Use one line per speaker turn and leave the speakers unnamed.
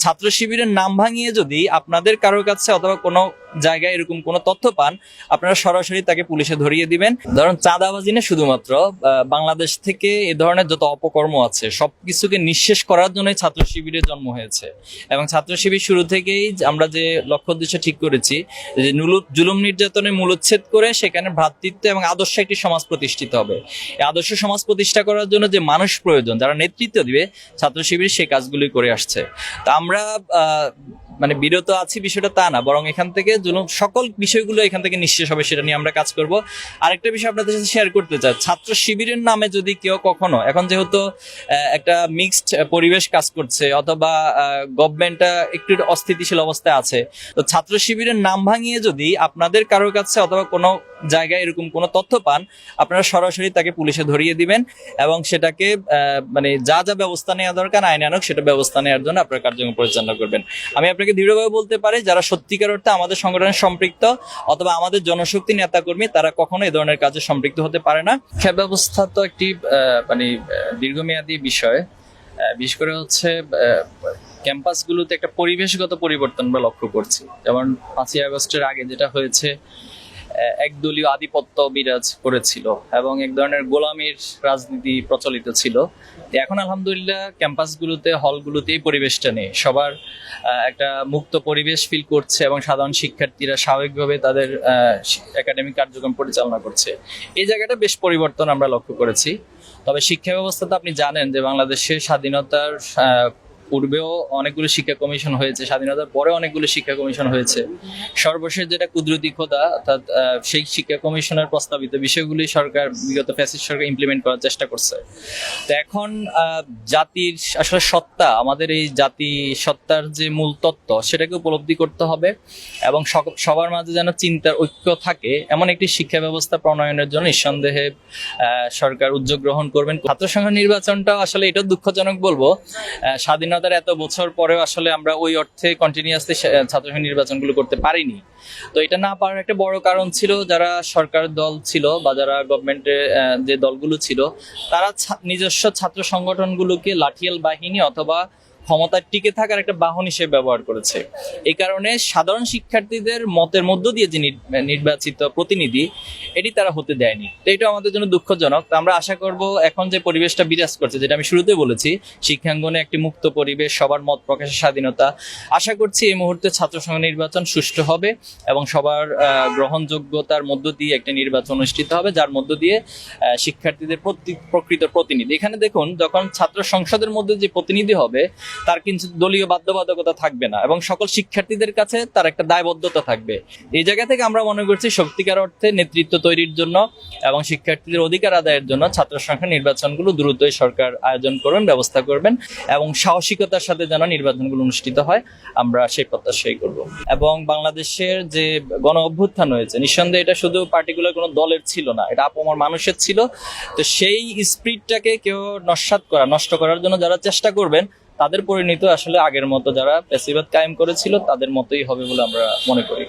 ছাত্র শিবিরের নাম ভাঙিয়ে যদি আপনাদের কারোর কাছে অথবা কোনো জায়গায় এরকম কোনো তথ্য পান, আপনারা সরাসরি তাকে পুলিশে ধরিয়ে দিবেন। ধরুন চাঁদাবাজি না, শুধুমাত্র বাংলাদেশ থেকে এ ধরনের যত অপকর্ম আছে সবকিছুকে নিঃশেষ করার জন্যই ছাত্র শিবিরের জন্ম হয়েছে। এবং ছাত্র শিবির শুরু থেকেই আমরা যে লক্ষ্য উদ্দেশ্য ঠিক করেছি যে জুলুম নির্যাতনের মূলোচ্ছেদ করে সেখানে ভ্রাতৃত্ব এবং আদর্শ একটি সমাজ প্রতিষ্ঠিত হবে। এই আদর্শ সমাজ প্রতিষ্ঠা করার জন্য যে মানুষ প্রয়োজন, যারা নেতৃত্ব দিবে, ছাত্র শিবির সেই কাজগুলি করে আসছে। তা আমরা মানে বিরত আছি বিষয়টা তা না, বরং এখান থেকে সকল বিষয়গুলো এখান থেকে নিঃশেষ হবে, সেটা নিয়ে আমরা কাজ করব। আরেকটা বিষয় আপনাদের সাথে শেয়ার করতে চাই, ছাত্র শিবিরের নামে যদি কেউ কখনো, এখন যেহেতু একটা মিক্সড পরিবেশ কাজ করছে অথবা গভর্নমেন্টটা একটু অস্থিতিশীল অবস্থায় আছে, তো ছাত্র শিবিরের নাম ভাঙিয়ে যদি আপনাদের কারোর কাছে অথবা কোনো জায়গায় এরকম কোনো তথ্য পান, আপনারা সরাসরি তাকে পুলিশে ধরিয়ে দিবেন এবং সেটাকে মানে যা যা ব্যবস্থা নেওয়া দরকার আইনে আনুক সেটা ব্যবস্থা নেওয়ার জন্য আপনারা কার্যক্রম পরিচালনা করবেন। আমি আপনাকে দৃঢ়ভাবে বলতে পারি, যারা সত্যিকার অর্থে আমাদের সংগঠনের সম্পৃক্ত অথবা আমাদের জনশক্তি নেতাকর্মী, তারা কখনো এই ধরনের কাজে সম্পৃক্ত হতে পারে না। শিক্ষা ব্যবস্থা তো একটি মানে দীর্ঘমেয়াদী বিষয়, বিশেষ করে হচ্ছে ক্যাম্পাসগুলোতে একটা পরিবেশগত পরিবর্তন আমরা লক্ষ্য করছি। যেমন 5ই আগস্টের আগে যেটা হয়েছে, একদলীয় আধিপত্য বিরাজ করেছিল এবং এক ধরনের গোলামির রাজনীতি প্রচলিত ছিল। এখন আলহামদুলিল্লাহ ক্যাম্পাসগুলোতে, হলগুলোতে এই পরিবেশটা নেই, সবার একটা মুক্ত পরিবেশ ফিল করছে এবং সাধারণ শিক্ষার্থীরা স্বাভাবিকভাবে তাদের একাডেমিক কার্যক্রম পরিচালনা করছে। এই জায়গাটা বেশ পরিবর্তন আমরা লক্ষ্য করেছি। তবে শিক্ষা ব্যবস্থা তো আপনি জানেন যে বাংলাদেশের স্বাধীনতার পূর্বেও অনেকগুলো শিক্ষা কমিশন হয়েছে, স্বাধীনতার পরে অনেকগুলো শিক্ষা কমিশন হয়েছে। সর্বশেষ যেটা কুদরতি খোদা, অর্থাৎ সেই শিক্ষা কমিশনের প্রস্তাবিত বিষয়গুলি সরকার, বিগত ফ্যাসিস্ট সরকার ইমপ্লিমেন্ট করার চেষ্টা করছে। তো এখন জাতির আসলে সত্তা, আমাদের এই জাতি সত্তার যে মূল তত্ত্ব, সেটাকে উপলব্ধি করতে হবে এবং সবার মাঝে যেন চিন্তার ঐক্য থাকে, এমন একটি শিক্ষা ব্যবস্থা প্রণয়নের জন্য নিঃসন্দেহে সরকার উদ্যোগ গ্রহণ করবেন। ছাত্র সংসদ নির্বাচনটা আসলে এটা দুঃখজনক বলবো, স্বাধীনতার এত বছর পরেও আসলে আমরা ওই অর্থে কন্টিনিউয়াসলি ছাত্র সংসদ নির্বাচনগুলো করতে পারিনি। তো এটা না পারার একটা বড় কারণ ছিল, যারা সরকার দল ছিল বা যারা গভর্নমেন্টের যে দলগুলো ছিল, তারা নিজস্ব ছাত্র সংগঠনগুলোকে লাঠিয়াল বাহিনী অথবা ক্ষমতায় টিকে থাকার একটা বাহন হিসেবে ব্যবহার করেছে। এই কারণে সাধারণ শিক্ষার্থীদের মতের মধ্য দিয়ে যে নির্বাচিত প্রতিনিধি, এটি তারা হতে দেয়নি। তো এটা আমাদের জন্য দুঃখজনক। আমরা আশা করব এখন যে পরিবেশটা বিরাজ করছে, যেটা আমি শুরুতে বলেছি, শিক্ষাঙ্গনে একটি মুক্ত পরিবেশ, সবার মত প্রকাশের স্বাধীনতা, আশা করছি এই মুহূর্তে ছাত্র সংসদ নির্বাচন সুষ্ঠু হবে এবং সবার গ্রহণযোগ্যতার মধ্য দিয়ে একটি নির্বাচন অনুষ্ঠিত হবে, যার মধ্য দিয়ে শিক্ষার্থীদের প্রকৃত প্রতিনিধি। এখানে দেখুন, যখন ছাত্র সংসদের মধ্যে যে প্রতিনিধি হবে, তার কিন্তু দলীয় বাধ্যবাধকতা থাকবে না এবং সকল শিক্ষার্থীদের কাছে তার একটা দায়বদ্ধতা থাকবে। এই জায়গা থেকে আমরা মনে করছি সত্যিকার অর্থে নেতৃত্ব তৈরির জন্য এবং শিক্ষার্থীদের অধিকার আদায়ের জন্য ছাত্র সংসদ নির্বাচনগুলো দ্রুতই সরকার আয়োজন করবেন, ব্যবস্থা করবেন এবং সাহসিকতার সাথে যেন নির্বাচনগুলো অনুষ্ঠিত হয়, আমরা সেই প্রত্যাশাই করব। এবং বাংলাদেশের যে গণ অভ্যুত্থান হয়েছে, নিঃসন্দেহে এটা শুধু পার্টিকুলার কোনো দলের ছিল না, এটা আপমর মানুষের ছিল। তো সেই স্পিরিটটাকে কেউ নষ্ট করার জন্য যারা চেষ্টা করবেন, তাদের পরিণতি আসলে আগের মতো যারা ফ্যাসিবাদ কায়েম করেছিল তাদের মতোই হবে বলে আমরা মনে করি।